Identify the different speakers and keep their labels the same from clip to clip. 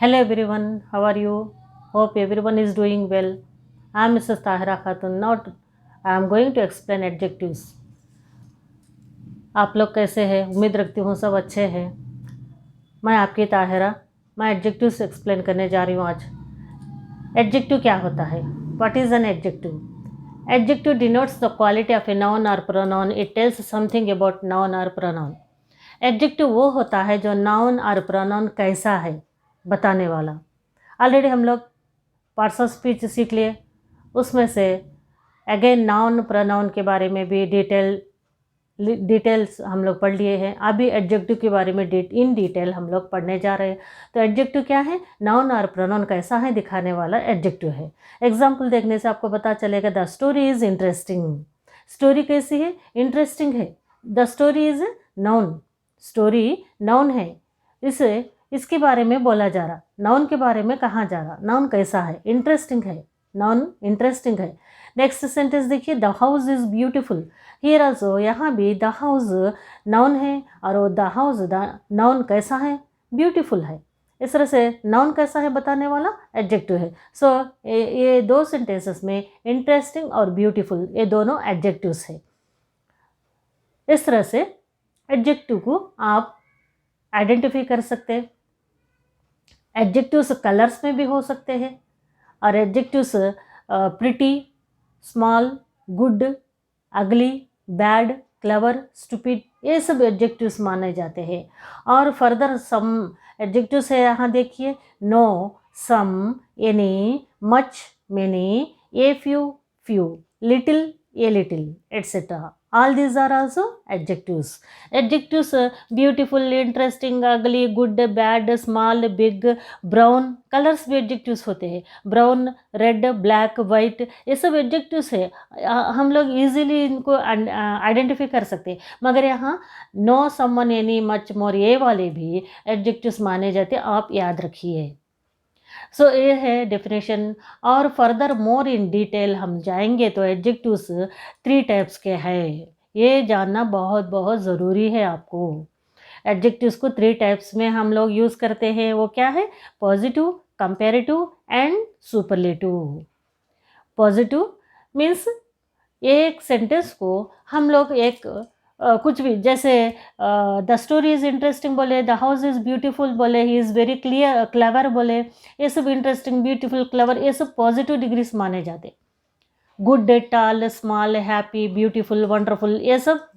Speaker 1: Hello everyone, how are you? Hope everyone is doing well. I am Mrs. Tahira Khatun. Now I am going to explain adjectives. आप लोग कैसे हैं? उम्मीद रखती हूँ सब अच्छे हैं। मैं आपकी ताहिरा, मैं एडजेक्टिव्स एक्सप्लेन करने जा रही हूँ आज। एडजेक्टिव क्या होता है? What is an adjective? Adjective denotes the quality of a noun or pronoun. It tells something about noun or pronoun. Adjective वो होता है जो noun और pronoun कैसा है बताने वाला। ऑलरेडी हम लोग पार्ट्स ऑफ स्पीच सीख लिए, उसमें से अगेन नाउन प्रोनाउन के बारे में भी डिटेल्स हम लोग पढ़ लिए हैं। अभी एडजेक्टिव के बारे में इन डिटेल हम लोग पढ़ने जा रहे हैं। तो एडजेक्टिव क्या है? नाउन और प्रोनाउन कैसा है दिखाने वाला एडजेक्टिव है। एग्जाम्पल देखने से आपको पता चलेगा। The story is interesting. Story कैसी है? इंटरेस्टिंग है। The story is noun. Story noun है, इसे इसके बारे में बोला जा रहा। नाउन के बारे में कहा जा रहा। नाउन कैसा है? इंटरेस्टिंग है। नाउन इंटरेस्टिंग है। नेक्स्ट सेंटेंस देखिए, the house is beautiful. Here also, यहाँ भी द हाउस नाउन है और वो द हाउस नाउन कैसा है? ब्यूटीफुल है। इस तरह से नाउन कैसा है बताने वाला एडजेक्टिव है। सो ये दो सेंटेंसेस में इंटरेस्टिंग और ब्यूटीफुल ये दोनों एडजेक्टिव्स है। इस तरह से एडजेक्टिव को आप आइडेंटिफाई कर सकते हैं। एडजेक्टिव्स कलर्स में भी हो सकते हैं और एडजेक्टिव्स प्रिटी, स्मॉल, गुड, अगली, बैड, क्लेवर, स्टूपिड ये सब एडजेक्टिव्स माने जाते हैं। और फर्दर सम एडजेक्टिव्स है, यहाँ देखिए, no, some, any, much, many, a few, little, a little, etcetera. All these are also adjectives. Adjectives beautiful, interesting, ugly, good, bad, small, big, brown. Colours भी एडजेक्टिव्स होते हैं। ब्राउन, रेड, ब्लैक, वाइट ये सब adjectives है। हम लोग easily इनको identify कर सकते हैं। मगर यहाँ नो, समवन, एनी, मच, मोर ये वाले भी एडजेक्टिव्स माने जाते हैं, आप याद रखिए। सो ये है डेफिनेशन। और फर्दर मोर इन डिटेल हम जाएंगे तो एडजेक्टिव्स 3 टाइप्स के हैं। ये जानना बहुत बहुत ज़रूरी है आपको। एडजेक्टिव्स को 3 टाइप्स में हम लोग यूज़ करते हैं। वो क्या है? Positive, comparative and superlative. Positive means एक सेंटेंस को हम लोग एक कुछ भी, जैसे द स्टोरी इज़ इंटरेस्टिंग बोले, द हाउस इज़ ब्यूटीफुल बोले, ही इज़ वेरी क्लेवर बोले, ये सब इंटरेस्टिंग, ब्यूटीफुल, क्लेवर ये सब पॉजिटिव डिग्रीज माने जाते। Good, tall, small, happy, beautiful, wonderful ये सब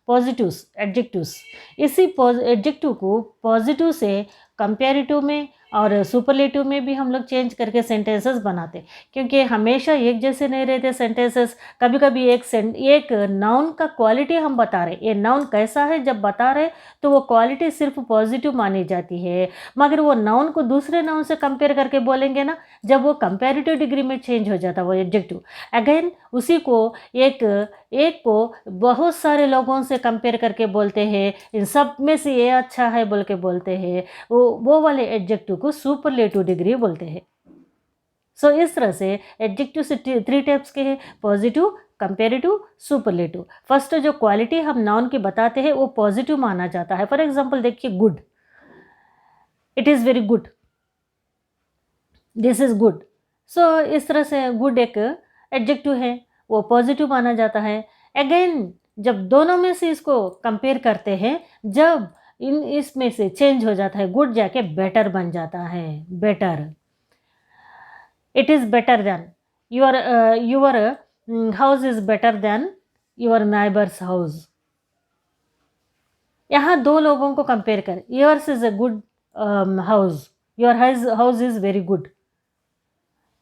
Speaker 1: पॉजिटिव्स एडजेक्टिव्स। इसी एडजेक्टिव को पॉजिटिव से कंपैरेटिव में और सुपरलेटिव में भी हम लोग चेंज करके सेंटेंसेस बनाते, क्योंकि हमेशा एक जैसे नहीं रहते सेंटेंसेस। कभी कभी एक नाउन का क्वालिटी हम बता रहे, ये नाउन कैसा है जब बता रहे तो वो क्वालिटी सिर्फ पॉजिटिव मानी जाती है। मगर वो नाउन को दूसरे नाउन से कंपेयर करके बोलेंगे ना, जब वो कंपैरेटिव डिग्री में चेंज हो जाता वो एडजेक्टिव। अगेन उसी को एक को बहुत सारे लोगों से कंपेयर करके बोलते हैं, इन सब में से ये अच्छा है बोल के बोलते हैं, वो वाले एडजेक्टिव को सुपरलेटिव डिग्री बोलते हैं। सो इस तरह से एडजेक्टिव से 3 टाइप्स के हैं, पॉजिटिव, कंपैरेटिव, सुपरलेटिव। फर्स्ट जो क्वालिटी हम नाउन की बताते हैं वो पॉजिटिव माना जाता है। फॉर एग्जांपल देखिए, good, it is very good, this is good. So इस तरह से गुड एक एडजेक्टिव है, वो पॉजिटिव माना जाता है। अगेन जब दोनों में से इसको कंपेयर करते हैं, जब इसमें से चेंज हो जाता है, गुड जाके बेटर बन जाता है। Better, it is better than your house is better than your neighbours house. यहाँ 2 लोगों को कंपेयर कर, yours is a good house, your house is very good,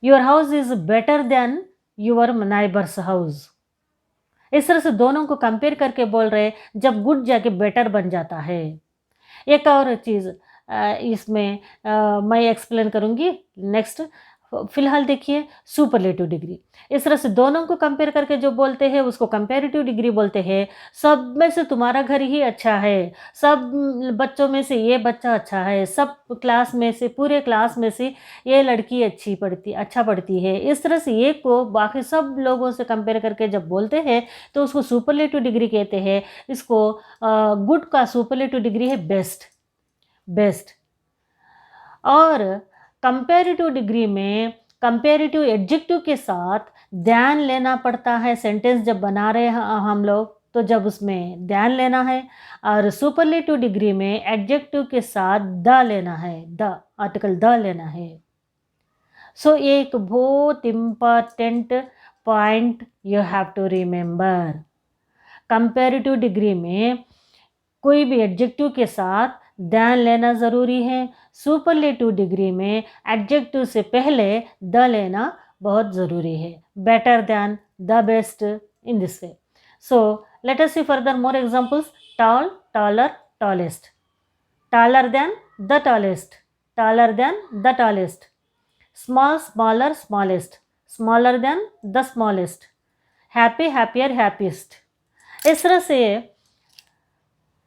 Speaker 1: your house is better than your neighbours house. इस तरह से दोनों को compare करके बोल रहे, जब गुड जाके बेटर बन जाता है। एक और चीज़ इसमें मैं एक्सप्लेन करूँगी नेक्स्ट। फिलहाल देखिए, सुपरलेटिव डिग्री। इस तरह से दोनों को कंपेयर करके जो बोलते हैं उसको कंपैरेटिव डिग्री बोलते हैं। सब में से तुम्हारा घर ही अच्छा है, सब बच्चों में से ये बच्चा अच्छा है, सब क्लास में से, पूरे क्लास में से ये लड़की अच्छा पढ़ती है। इस तरह से एक को बाकी सब लोगों से कंपेयर करके जब बोलते हैं तो उसको सुपरलेटिव डिग्री कहते हैं। इसको गुड का सुपरलेटिव डिग्री है बेस्ट। और कंपैरेटिव डिग्री में कंपैरेटिव एडजेक्टिव के साथ ध्यान लेना पड़ता है। सेंटेंस जब बना रहे हैं हम लोग तो जब उसमें ध्यान लेना है। और सुपरलेटिव डिग्री में एडजेक्टिव के साथ द लेना है, द आर्टिकल द लेना है। सो एक बहुत important point you have to remember, comparative degree में कोई भी एडजेक्टिव के साथ ध्यान लेना ज़रूरी है। सुपरलेटिव डिग्री में एडजेक्टिव से पहले द लेना बहुत ज़रूरी है। Better than, the best, in this way. So let us see further more examples. Tall, taller, tallest, taller than the tallest, taller than the tallest, small, smaller, smallest, smaller than the smallest, happy, happier, happiest। इस तरह से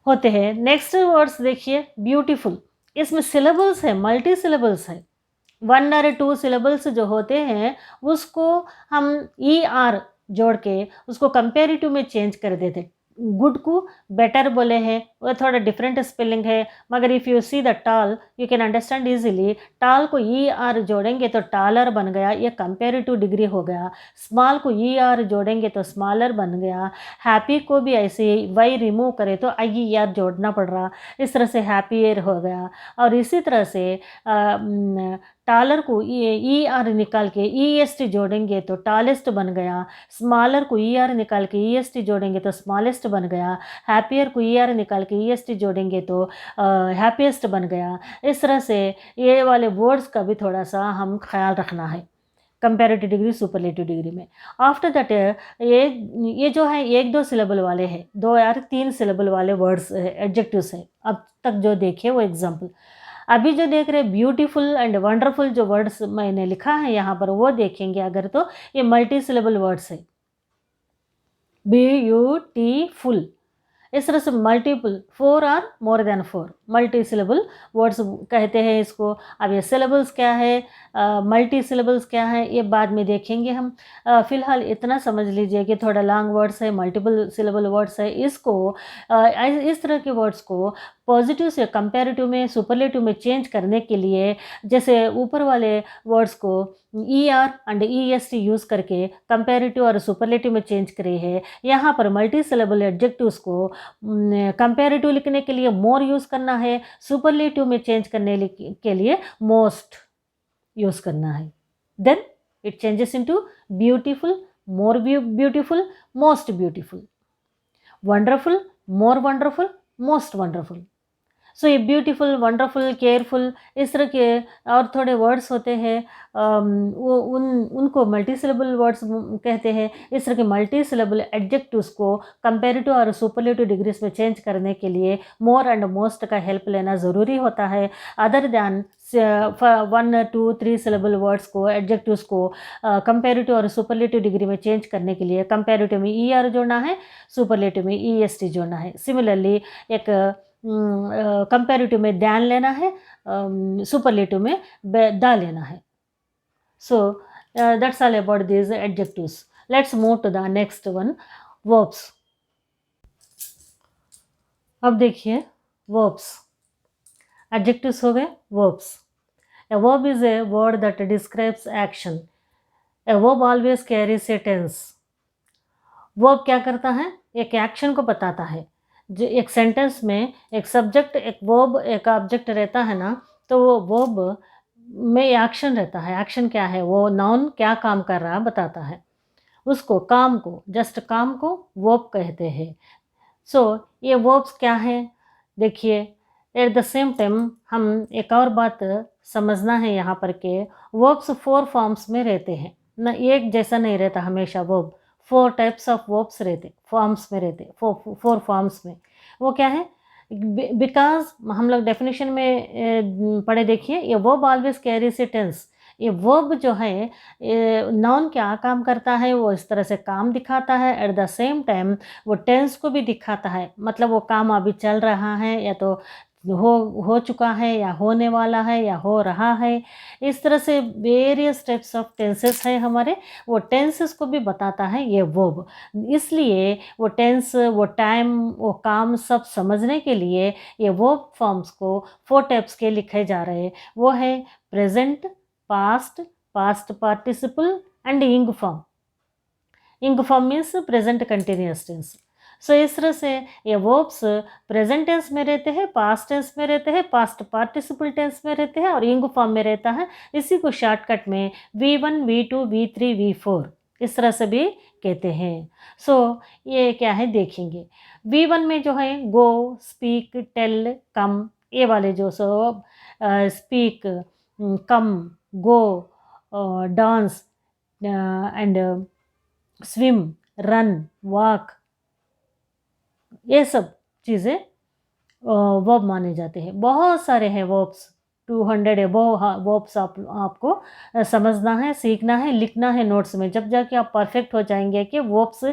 Speaker 1: होते हैं। Next words देखिए, beautiful. इसमें syllables है, multi syllables है। 1 और 2 सिलेबल्स जो होते हैं उसको हम ER जोड़ के उसको कंपेरेटिव में चेंज कर देते। गुड को बेटर बोले हैं, वो थोड़ा डिफरेंट स्पेलिंग है, मगर if you see the tall you can understand easily. Tall को ER जोड़ेंगे तो टॉलर बन गया, ये कंपेरेटिव डिग्री हो गया। स्मॉल को ER जोड़ेंगे तो स्मॉलर बन गया। हैप्पी को भी ऐसे ही वाई रिमूव करें तो IER जोड़ना पड़ रहा, इस तरह से हैप्पियर हो गया। और इसी तरह से टॉलर को ER निकाल के EST जोड़ेंगे तो टॉलेस्ट बन गया। स्मॉलर को ER निकाल के EST जोड़ेंगे तो स्मॉलेस्ट बन गया। हैप्पियर को ER निकाल के EST जोड़ेंगे तो हैप्पीएस्ट बन गया। इस तरह से ये वाले वर्ड्स का भी थोड़ा सा हम ख्याल रखना है कंपैरेटिव डिग्री, सुपरलेटिव डिग्री में। आफ्टर दैट ये जो है 1-2 सिलेबल वाले हैं, 2 या 3 सिलेबल वाले वर्ड्स एडजेक्टिव्स हैं। अब तक जो देखे वो एग्जाम्पल। अभी जो देख रहे ब्यूटीफुल एंड वंडरफुल जो वर्ड्स मैंने लिखा है यहाँ पर वो देखेंगे अगर तो ये मल्टी सिलेबल वर्ड्स है। ब्यूटीफुल, इस तरह से मल्टीपल, 4 और more than 4 multi syllable words कहते हैं इसको। अब ये सिलेबल्स क्या है, मल्टी सिलेबल्स क्या है, ये बाद में देखेंगे हम। फ़िलहाल इतना समझ लीजिए कि थोड़ा लॉन्ग वर्ड्स है, मल्टीपल सिलेबल वर्ड्स है। इसको इस तरह के वर्ड्स को पॉजिटिव से कंपैरेटिव में, सुपरलेटिव में चेंज करने के लिए, जैसे ऊपर वाले वर्ड्स को ER एंड EST यूज़ करके कंपैरेटिव और सुपरलेटिव में चेंज करे हैं, यहाँ पर मल्टी सिलेबल एडजेक्टिव्स को कंपैरेटिव लिखने के लिए मोर यूज़ करना है, सुपरलेटिव में चेंज करने के लिए मोस्ट यूज़ करना है। Then it changes into beautiful, more beautiful, most beautiful, wonderful, more wonderful, most wonderful. So ये ब्यूटीफुल, वंडरफुल, केयरफुल, इस तरह के और थोड़े वर्ड्स होते हैं, वो उनको मल्टी सिलेबल वर्ड्स कहते हैं। इस तरह के मल्टी सिलेबल एडजेक्टिव्स को कंपैरेटिव और सुपरलेटिव डिग्रीज में चेंज करने के लिए मोर एंड मोस्ट का हेल्प लेना ज़रूरी होता है। अदर दैन 1, 2, 3 सिलेबल वर्ड्स को, एडजेक्टिव्स को कंपैरेटिव और सुपरलेटिव डिग्री में चेंज करने के लिए कंपैरेटिव में ER जोड़ना है, सुपरलेटिव में EST जोड़ना है। सिमिलरली एक कंपैरेटिव में ध्यान लेना है, सुपरलेटिव में दा लेना है। So that's all about this adjectives. Let's move to the next one, verbs. अब देखिए वर्ब्स, एडजेक्टिव्स हो गए, verbs. A verb is a word that describes action. A verb always carries a tense. Verb क्या करता है, एक action को बताता है। जो एक सेंटेंस में एक सब्जेक्ट, एक वर्ब, एक ऑब्जेक्ट रहता है ना, तो वो वर्ब में एक्शन रहता है। एक्शन क्या है, वो नाउन क्या काम कर रहा है बताता है। उसको, काम को, जस्ट काम को वर्ब कहते हैं। सो ये वर्ब्स क्या है देखिए। एट द सेम टाइम हम एक और बात समझना है यहाँ पर के वर्ब्स 4 फॉर्म्स में रहते हैं ना, एक जैसा नहीं रहता हमेशा वर्ब। 4 टाइप्स ऑफ वर्ब्स रहते, फॉर्म्स में रहते, 4 फॉर्म्स में। वो क्या है, बिकॉज हम लोग डेफिनेशन में पढ़े देखिए, ये verb always carries a tense. ये वर्ब जो है नाउन क्या काम करता है, वो इस तरह से काम दिखाता है, एट द सेम टाइम वो टेंस को भी दिखाता है। मतलब वो काम अभी चल रहा है या तो हो चुका है या होने वाला है या हो रहा है। इस तरह से वेरियस टाइप्स ऑफ टेंसेस हैं हमारे, वो टेंसेस को भी बताता है ये वर्ब। इसलिए वो टेंस, वो टाइम, वो काम सब समझने के लिए ये वर्ब फॉर्म्स को 4 टाइप्स के लिखे जा रहे हैं। वो है present, past, past participle and ing form. Ing form means present continuous tense. So इस तरह से ये वर्ब्स प्रेजेंट टेंस में रहते हैं, पास्ट टेंस में रहते हैं, पास्ट पार्टिसिपल टेंस में रहते हैं और इंग फॉर्म में रहता है। इसी को शॉर्टकट में V1, V2, V3, V4 इस तरह से भी कहते हैं। सो ये क्या है देखेंगे। V1 में जो है गो, स्पीक, टेल, कम, ये वाले जो सब speak, come, go, dance and swim, run, walk, ये सब चीज़ें वर्ब माने जाते हैं। बहुत सारे हैं वर्ब्स, 200 एबोव वर्ब्स आपको समझना है, सीखना है, लिखना है नोट्स में, जब जाके आप परफेक्ट हो जाएंगे कि वर्ब्स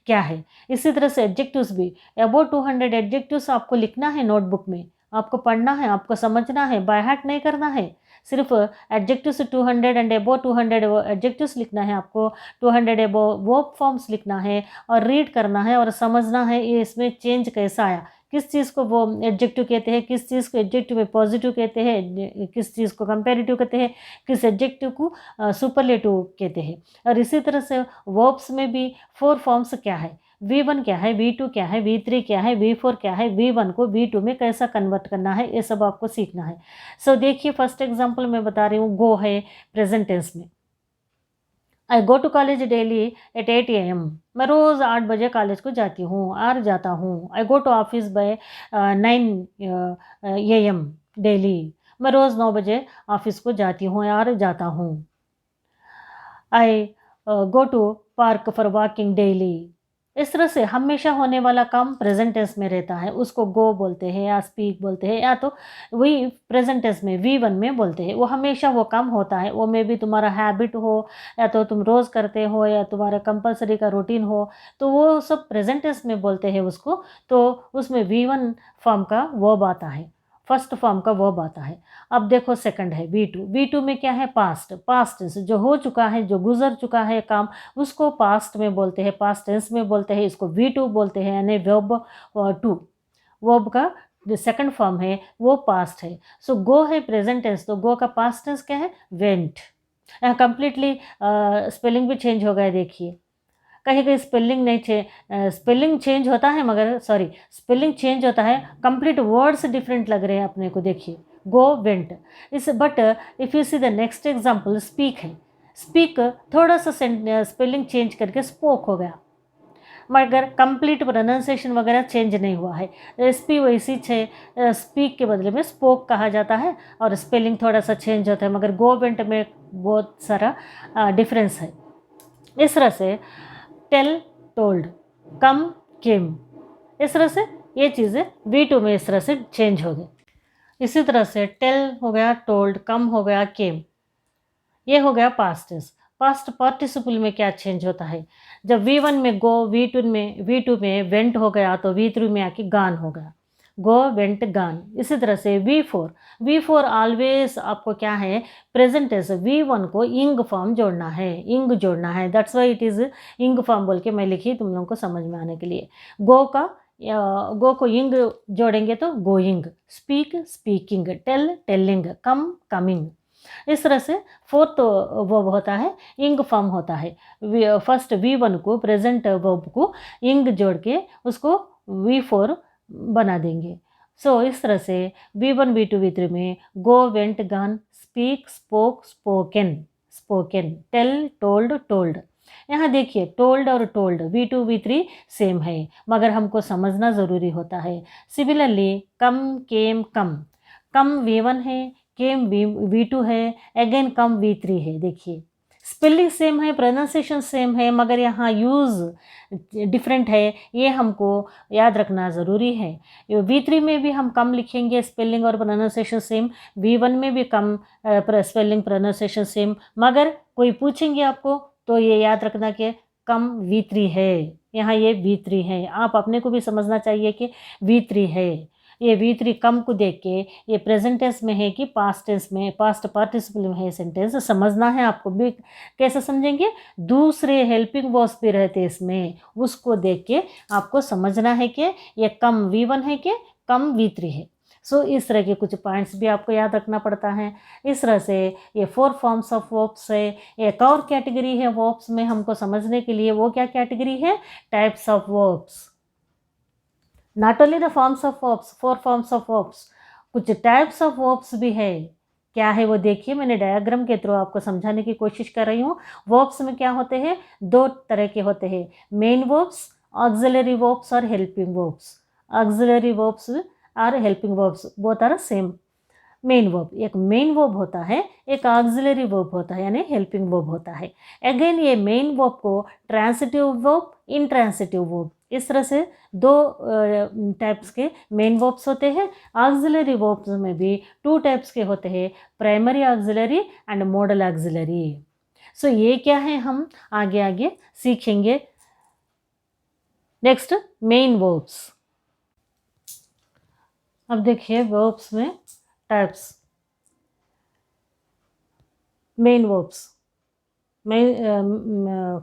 Speaker 1: क्या है। इसी तरह से एडजेक्टिव्स भी, अबोव 200 एडजेक्टिव्स आपको लिखना है नोटबुक में, आपको पढ़ना है, आपको समझना है, बाय हार्ट नहीं करना है। सिर्फ एडजेक्टिव्स 200 एंड अबोव 200 एडजेक्टिव्स लिखना है आपको, 200 अबोव वर्ब फॉर्म्स लिखना है और रीड करना है और समझना है ये इसमें चेंज कैसा आया, किस चीज़ को वो एडजेक्टिव कहते हैं, किस चीज़ को एडजेक्टिव में पॉजिटिव कहते हैं, किस चीज़ को कंपैरेटिव कहते हैं, किस एडजेक्टिव को सुपरलेटिव कहते हैं। और इसी तरह से वर्ब्स में भी 4 फॉर्म्स क्या है, V1 क्या है, V2 क्या है, V3 क्या है, V4 क्या है, V1 को V2 में कैसा कन्वर्ट करना है, ये सब आपको सीखना है। सो देखिए फर्स्ट एग्जाम्पल मैं बता रही हूँ, गो है प्रेजेंट टेंस में। I go to college daily at 8 AM। मैं रोज़ 8 बजे कॉलेज को जाती हूँ और जाता हूँ। I go to office by 9 AM daily. मैं रोज़ 9 बजे ऑफिस को जाती हूँ और जाता हूँ। I go to park for walking daily. इस तरह से हमेशा होने वाला काम प्रेजेंट टेंस में रहता है, उसको गो बोलते हैं या स्पीक बोलते हैं, या तो वही प्रेजेंट टेंस में V1 में बोलते हैं। वो हमेशा वो काम होता है, वो में भी तुम्हारा हैबिट हो या तो तुम रोज़ करते हो या तुम्हारा कंपलसरी का रूटीन हो, तो वो सब प्रेजेंट टेंस में बोलते हैं उसको। तो उसमें V1 फॉर्म का वर्ब आता है, फर्स्ट फॉर्म का वर्ब आता है। अब देखो सेकंड है V2। V2 में क्या है, पास्ट, पास्ट टेंस, जो हो चुका है, जो गुजर चुका है काम, उसको पास्ट में बोलते हैं, पास्ट टेंस में बोलते हैं, इसको V2 बोलते हैं, यानी वर्ब 2। वर्ब का जो सेकंड फॉर्म है वो पास्ट है। सो गो है प्रेजेंट टेंस, तो गो का पास्ट टेंस क्या है, वेंट। कंप्लीटली स्पेलिंग भी चेंज हो गया, देखिए कहीं कहीं स्पेलिंग नहीं स्पेलिंग चेंज होता है, मगर सॉरी स्पेलिंग चेंज होता है, कंप्लीट वर्ड्स डिफरेंट लग रहे हैं अपने को। देखिए गो वेंट इस, but if you see the next example speak है, स्पीक थोड़ा सा स्पेलिंग चेंज करके स्पोक हो गया, मगर कंप्लीट प्रोनाउंसिएशन वगैरह चेंज नहीं हुआ है। एसपी वैसी स्पीक के बदले में स्पोक कहा जाता है और स्पेलिंग थोड़ा सा चेंज होता है, मगर गो वेंट में बहुत सारा डिफरेंस है। इस तरह से टेल, टोल्ड, कम, केम, इस तरह से ये चीज़ें V2 में इस तरह से चेंज हो गई। इसी तरह से टेल हो गया, टोल्ड, कम हो गया, केम, ये हो गया पास्ट टेंस। पास्ट पार्टिसिपल में क्या चेंज होता है, जब V1 में गो, V2 में वेंट हो गया, तो V3 में आके गान हो गया, गो वेंट गान। इसी तरह से V4 ऑलवेज आपको क्या है, प्रेजेंट टेंस, V1 को इंग फॉर्म जोड़ना है, इंग जोड़ना है, दैट्स वाई इट इज़ इंग फॉर्म बोल के मैं लिखी तुम लोगों को समझ में आने के लिए। गो को इंग जोड़ेंगे तो going, speak speaking, tell telling, come coming. इस तरह से फोर्थ वर्ब होता है, इंग फॉर्म होता है। फर्स्ट V1 को, प्रेजेंट वर्ब को इंग जोड़ के उसको V4 बना देंगे। सो इस तरह से V1, V2, V3 में go, went, gone, speak, spoke, spoken, tell, told, told. यहाँ देखिए टोल्ड और टोल्ड V2, V3 सेम है, मगर हमको समझना ज़रूरी होता है। सिमिलरली कम, केम, कम V1 है, केम V2 है, अगेन कम V3 है। देखिए स्पेलिंग सेम है, प्रोनाउंसिएशन सेम है, मगर यहाँ यूज़ डिफरेंट है, ये हमको याद रखना ज़रूरी है। V3 में भी हम कम लिखेंगे, स्पेलिंग और प्रोनाउंसिएशन सेम, V1 में भी कम स्पेलिंग प्रोनाउंसिएशन सेम, मगर कोई पूछेंगे आपको तो ये याद रखना कि कम V3 है, यहाँ ये V3 है। आप अपने को भी समझना चाहिए कि V3 है। ये V3 कम को देख के ये प्रेजेंट टेंस में है कि पास्ट टेंस में, पास्ट पार्टिसिपल में है सेंटेंस समझना है आपको भी। कैसे समझेंगे? दूसरे हेल्पिंग वर्ब्स भी रहते इसमें, उसको देख के आपको समझना है कि ये कम V1 है कि कम V3 है। सो इस तरह के कुछ पॉइंट्स भी आपको याद रखना पड़ता है। इस तरह से ये 4 फॉर्म्स ऑफ वर्ब्स है। एक और कैटेगरी है वर्ब्स में हमको समझने के लिए, वो क्या कैटेगरी है? Types of verbs. Not only the forms of verbs, 4 forms of verbs, कुछ टाइप्स ऑफ वर्ब्स भी है। क्या है वो देखिए, मैंने डायग्राम के थ्रू आपको समझाने की कोशिश कर रही हूँ। वर्ब्स में क्या होते हैं? 2 तरह के होते हैं, मेन वर्ब्स, ऑक्सिलरी वर्ब्स और हेल्पिंग वर्ब्स। ऑक्सिलरी वर्ब्स और helping verbs both are same. Main verb, एक मेन वर्ब होता है, एक ऑक्सिलरी वर्ब होता है, यानी हेल्पिंग वर्ब होता है। अगेन ये मेन वर्ब को ट्रांसिटिव वर्ब, इंट्रांसिटिव वर्ब, इस तरह से 2 टाइप्स के मेन वर्ब्स होते हैं। ऑक्सिलरी वर्ब्स में भी 2 टाइप्स के होते हैं, primary auxiliary and modal auxiliary. So ये क्या है हम आगे आगे सीखेंगे। Next, main verbs. अब देखिए वर्ब्स में types. Main verbs,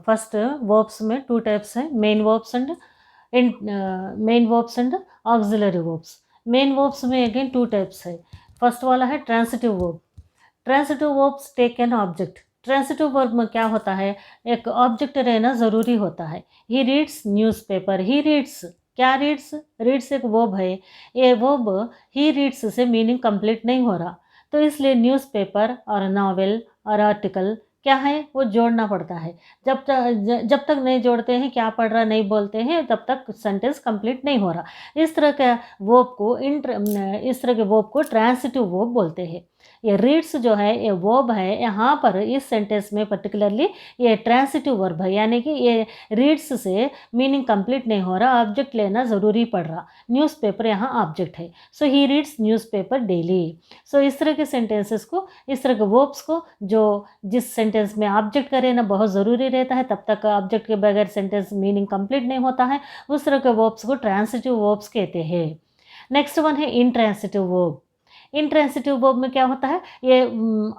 Speaker 1: first verbs में 2 टाइप्स हैं, main verbs and main verbs and auxiliary verbs. Main verbs में अगेन 2 टाइप्स है। फर्स्ट वाला है transitive verb. Transitive verbs take an object. Transitive verb में क्या होता है? एक ऑब्जेक्ट रहना ज़रूरी होता है। He reads newspaper, he reads, क्या रीड्स? रीड्स एक वर्ब है। ये वर्ब ही रीड्स से मीनिंग कंप्लीट नहीं हो रहा, तो इसलिए न्यूज़पेपर और नॉवेल और आर्टिकल क्या है वो जोड़ना पड़ता है। जब तक नहीं जोड़ते हैं, क्या पढ़ रहा नहीं बोलते हैं, तब तक सेंटेंस कंप्लीट नहीं हो रहा। इस तरह के वर्ब को ट्रांसिटिव वर्ब बोलते हैं। ये रीड्स जो है ये वर्ब है, यहाँ पर इस सेंटेंस में पर्टिकुलरली ये ट्रांसिटिव वर्ब है, यानी कि ये रीड्स से मीनिंग कंप्लीट नहीं हो रहा, ऑब्जेक्ट लेना ज़रूरी पड़ रहा। न्यूज़पेपर यहाँ ऑब्जेक्ट है, सो ही रीड्स न्यूज़पेपर डेली। सो इस तरह के सेंटेंसेस को, इस तरह के वर्ब्स को, जो जिस सेंटेंस में ऑब्जेक्ट का रहना बहुत ज़रूरी रहता है, तब तक ऑब्जेक्ट के बगैर सेंटेंस मीनिंग कंप्लीट नहीं होता है, उस तरह के वर्ब्स को ट्रांसिटिव वर्ब्स कहते हैं। नेक्स्ट वन है इंट्रांसिटिव वर्ब। इंट्रांसिटिव वर्ब में क्या होता है? ये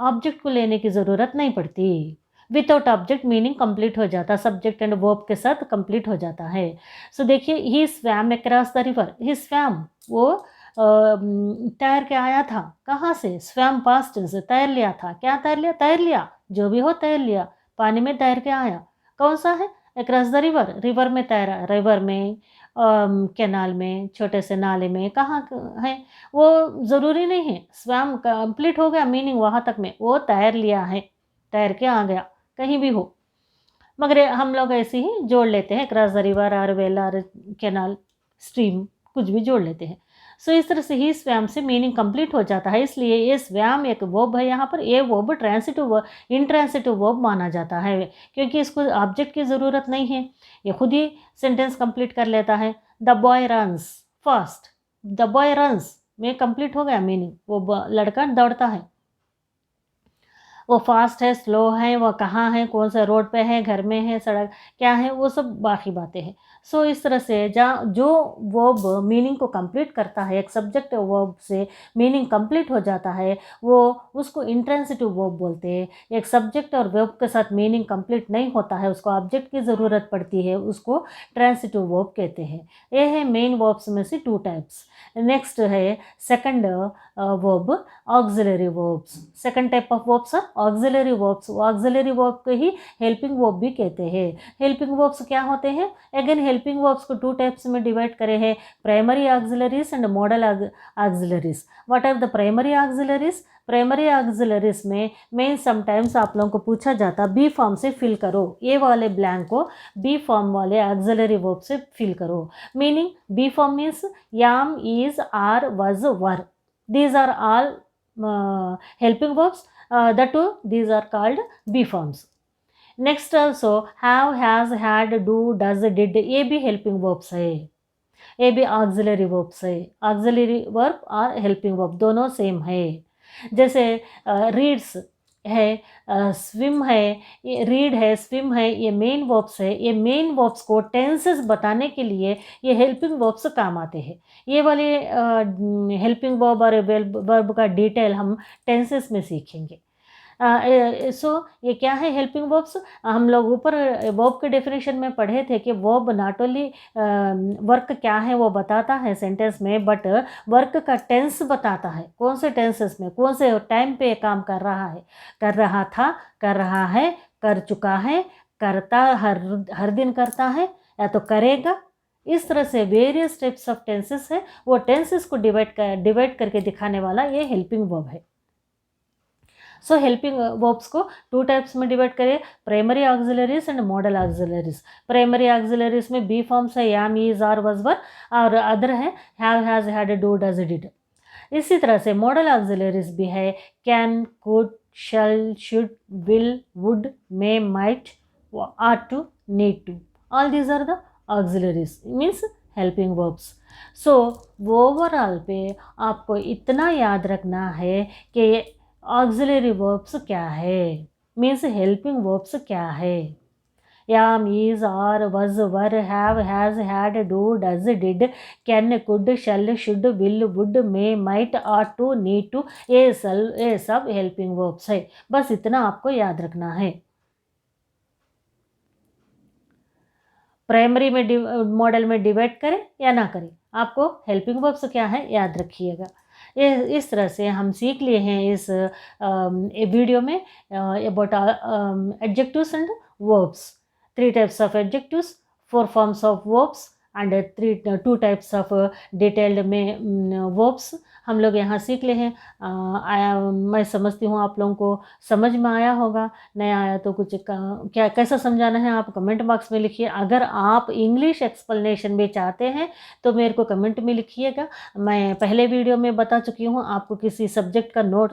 Speaker 1: ऑब्जेक्ट को लेने की ज़रूरत नहीं पड़ती, विदाउट ऑब्जेक्ट मीनिंग कंप्लीट हो जाता, सब्जेक्ट एंड वर्ब के साथ कंप्लीट हो जाता है। सो देखिए, he swam across the river. He swam, वो तैर के आया था। कहाँ से? स्वैम पास्ट टेंस, तैर लिया था। क्या तैर लिया? तैर लिया, जो भी हो तैर लिया, पानी में तैर के आया। कौन सा है? अक्रॉस द रिवर, रिवर में तैरा, रिवर में, कैनाल में, छोटे से नाले में, कहाँ है वो ज़रूरी नहीं है। स्वयं कंप्लीट हो गया मीनिंग वहाँ तक में, वो तैर लिया है, तैर के आ गया, कहीं भी हो। मगर हम लोग ऐसे ही जोड़ लेते हैं, क्रॉस द रिवर और वेल और कैनाल, स्ट्रीम, कुछ भी जोड़ लेते हैं। सो इस तरह से ही स्वयं से मीनिंग कंप्लीट हो जाता है, इसलिए ये स्वयं एक वर्ब है। यहाँ पर ये वर्ब ट्रांसिटिव, इंट्रांसिटिव वर्ब माना जाता है, क्योंकि इसको ऑब्जेक्ट की ज़रूरत नहीं है, ये खुद ही सेंटेंस कंप्लीट कर लेता है। The boy runs fast, the boy runs में कंप्लीट हो गया मीनिंग, वो लड़का दौड़ता है। वो फास्ट है, स्लो है, वो कहाँ है, कौन सा रोड पे है, घर में है, सड़क क्या है, वो सब बाकी बातें हैं। सो इस तरह से जो वर्ब मीनिंग को कंप्लीट करता है, एक सब्जेक्ट वर्ब से मीनिंग कंप्लीट हो जाता है, वो उसको इंट्रांसिटिव वर्ब बोलते हैं। एक सब्जेक्ट और वर्ब के साथ मीनिंग कंप्लीट नहीं होता है, उसको ऑब्जेक्ट की ज़रूरत पड़ती है, उसको ट्रांसिटिव वर्ब कहते हैं। ये है मेन वर्ब्स में से 2 टाइप्स। नेक्स्ट है second verb, auxiliary verbs. Second type of verbs are auxiliary verbs. Auxiliary verb को ही हेल्पिंग वर्ब भी कहते हैं। हेल्पिंग वर्ब्स क्या होते हैं? अगेन हेल्पिंग वर्ब्स को 2 टाइप्स में डिवाइड करे हैं, primary auxiliaries and modal auxiliaries. What are the primary auxiliaries? Primary auxiliaries में समटाइम्स आप लोगों को पूछा जाता, बी फॉर्म से फिल करो, ये वाले ब्लैंक को बी फॉर्म वाले ऑक्सिलरी वर्ब से फिल करो। Meaning be form means am, is, are, was, were, these are all helping verbs, that too these are called B forms. Next also have, has, had, do, does, did, ये भी helping verbs है, ये भी auxiliary verbs है। auxiliary verb और helping verb दोनों same है। जैसे रीड्स है, स्विम है, ये रीड है, स्विम है, ये मेन वर्ब्स है। ये मेन वर्ब्स को टेंसेस बताने के लिए ये हेल्पिंग वर्ब्स काम आते हैं। ये वाले हेल्पिंग वर्ब और वर्ब का डिटेल हम टेंसेस में सीखेंगे। सो ये क्या है हेल्पिंग वर्ब्स? हम लोग ऊपर वर्ब के डेफिनेशन में पढ़े थे कि वर्ब नॉट ओनली वर्क क्या है वो बताता है सेंटेंस में, बट वर्क का टेंस बताता है, कौन से टेंसेस में कौन से टाइम पे काम कर रहा है, कर रहा था, कर रहा है, कर चुका है, करता हर दिन करता है या तो करेगा। इस तरह से वेरियस टाइप्स ऑफ टेंसेस है, वो टेंसेस को डिवाइड करके दिखाने वाला ये हेल्पिंग वर्ब है। सो हेल्पिंग वर्ब्स को टू टाइप्स में डिवाइड करें, primary auxiliaries and modal auxiliaries. Primary auxiliaries में बी फॉर्म्स है am, is, are, was, were, और अदर है have, has, had, do, does, did. इसी तरह से मॉडल ऑक्सिलरीज भी है can, could, shall, should, will, would, may, might, are to, need to. All these are the auxiliaries means helping verbs. So overall पे आपको इतना याद रखना है कि ऑक्सिलरी वर्ब्स क्या है, मीन्स हेल्पिंग वर्ब्स क्या है। Am, is, are, was, were, have, has, had, do, does, did, can, could, shall, should, will, would, may, might, are to, need to, ये सब हेल्पिंग वर्ब्स है। बस इतना आपको याद रखना है। प्राइमरी में मॉडल में डिवाइड करें या ना करें, आपको हेल्पिंग वर्ब्स क्या है याद रखिएगा। इस तरह से हम सीख लिए हैं इस वीडियो में about adjectives and verbs. 3 types of adjectives, 4 forms of verbs and 2 types of detailed में वर्ब्स हम लोग यहाँ सीख ले हैं। मैं समझती हूँ आप लोगों को समझ में आया होगा। नहीं आया तो कुछ क्या कैसा समझाना है आप कमेंट बॉक्स में लिखिए। अगर आप इंग्लिश एक्सप्लेनेशन भी चाहते हैं तो मेरे को कमेंट में लिखिएगा। मैं पहले वीडियो में बता चुकी हूँ, आपको किसी सब्जेक्ट का नोट,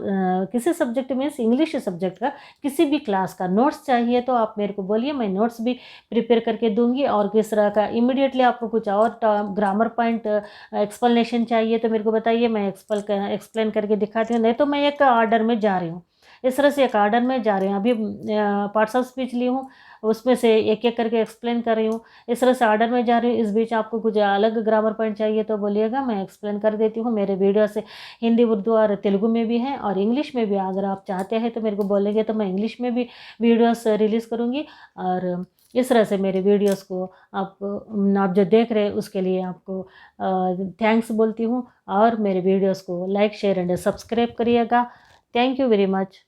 Speaker 1: किसी सब्जेक्ट मीन्स इंग्लिश सब्जेक्ट का किसी भी क्लास का नोट्स चाहिए तो आप मेरे को बोलिए, मैं नोट्स भी प्रिपेयर करके दूंगी। और किस तरह का इमीडिएटली आपको कुछ और ग्रामर पॉइंट एक्सप्लेनेशन चाहिए तो मेरे को बताइए, मैं एक्सप्लेन करके दिखाती हूँ। नहीं तो मैं एक ऑर्डर में जा रही हूँ, इस तरह से एक ऑर्डर में जा रही हूँ। अभी पार्ट्स ऑफ स्पीच ली हूँ, उसमें से एक एक करके एक्सप्लेन कर रही हूँ। इस तरह से ऑर्डर में जा रही हूँ। इस बीच आपको कुछ अलग ग्रामर पॉइंट चाहिए तो बोलिएगा, मैं एक्सप्लेन कर देती हूँ। मेरे वीडियो से हिंदी, उर्दू और तेलुगु में भी है और इंग्लिश में भी अगर आप चाहते हैं तो मेरे को बोलेंगे तो मैं इंग्लिश में भी वीडियोस रिलीज़ करूँगी। और इस तरह से मेरे वीडियोस को आप जो देख रहे हैं उसके लिए आपको थैंक्स बोलती हूँ। और मेरे वीडियोस को लाइक, शेयर एंड सब्सक्राइब करिएगा। Thank you very much.